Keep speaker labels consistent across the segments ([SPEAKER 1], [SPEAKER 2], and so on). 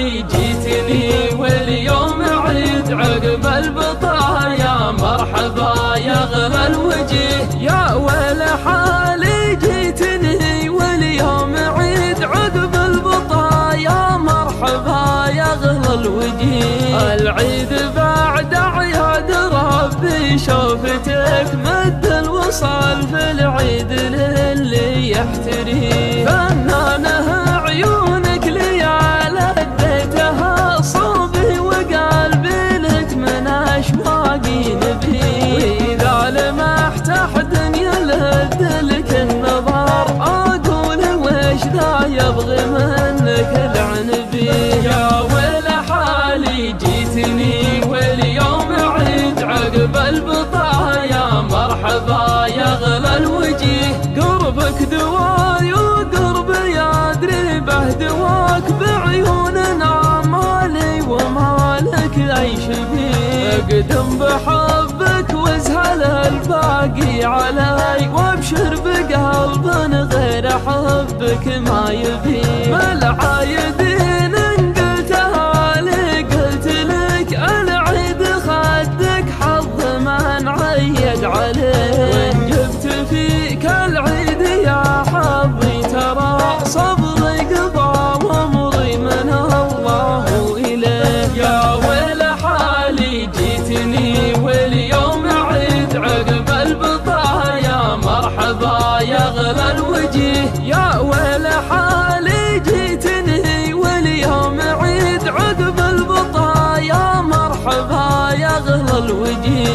[SPEAKER 1] لحالي جيتني واليوم عيد عقب البطايا مرحبا يا غلا الوجه. يا ويل حالي جيتني واليوم عيد عقب البطايا مرحبا يا غلا الوجه. العيد بعد عياد ربي شوفتك مد الوصال في العيد للي يحتري. فنانه عيونك ليال اديتها صوبي وقلبي لك من اشواقي نبي. واذا لمحت احد يلد لك النظر اقول وش ذا يبغي منك العنبي. يا ويل حالي جيتني واليوم عيد عقب البطايا مرحبا يا غلا الوجه. قربك دواي وقربي ادري به دواك بعيوننا مالي ومالك اي شبيه. اقدم بحبك وازهل الباقي علي وابشر بقلب غير حبك ما يبي. بالعايدين ان قلتها لي قلت لك العيد خدك حظ من عيد عليه. وان جبت فيك العيد يا حظي ترى صبري قضى وامري من الله اليه. يا ويل حالي جيتني واليوم عيد عقب البطايا مرحبا يا غلا الوجه. يا ويل حالي جيتني واليوم عيد عقب البطايا مرحبا يا غلا الوجه.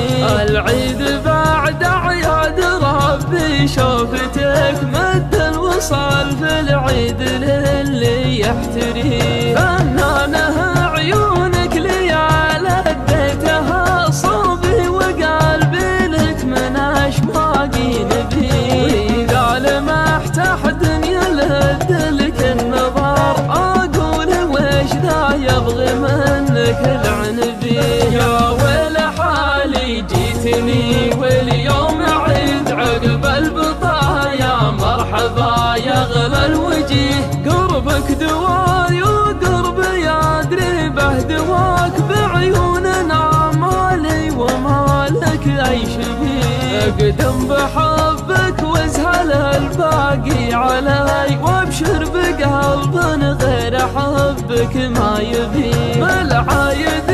[SPEAKER 1] العيد بعد عياد ربي شوفتك مد الوصال في العيد للي يحتري. فنانه عيونك ليال اديتها صوبي وقلبي لك من اشواقي نبي. واذا لمحت احد يلد لك النظر اقول وش ذا يبغي منك العنبي. يا ويل حالي جيتني واليوم عيد عقب البطايا مرحبا يا غلا الوجه. قربك دواي وقربي ادري به دواك بعيوننا مالي ومالك اي شبيه. اقدم بحبك وازهل الباقي علي وابشر بقلب غير حبك ما يبي. بالعايد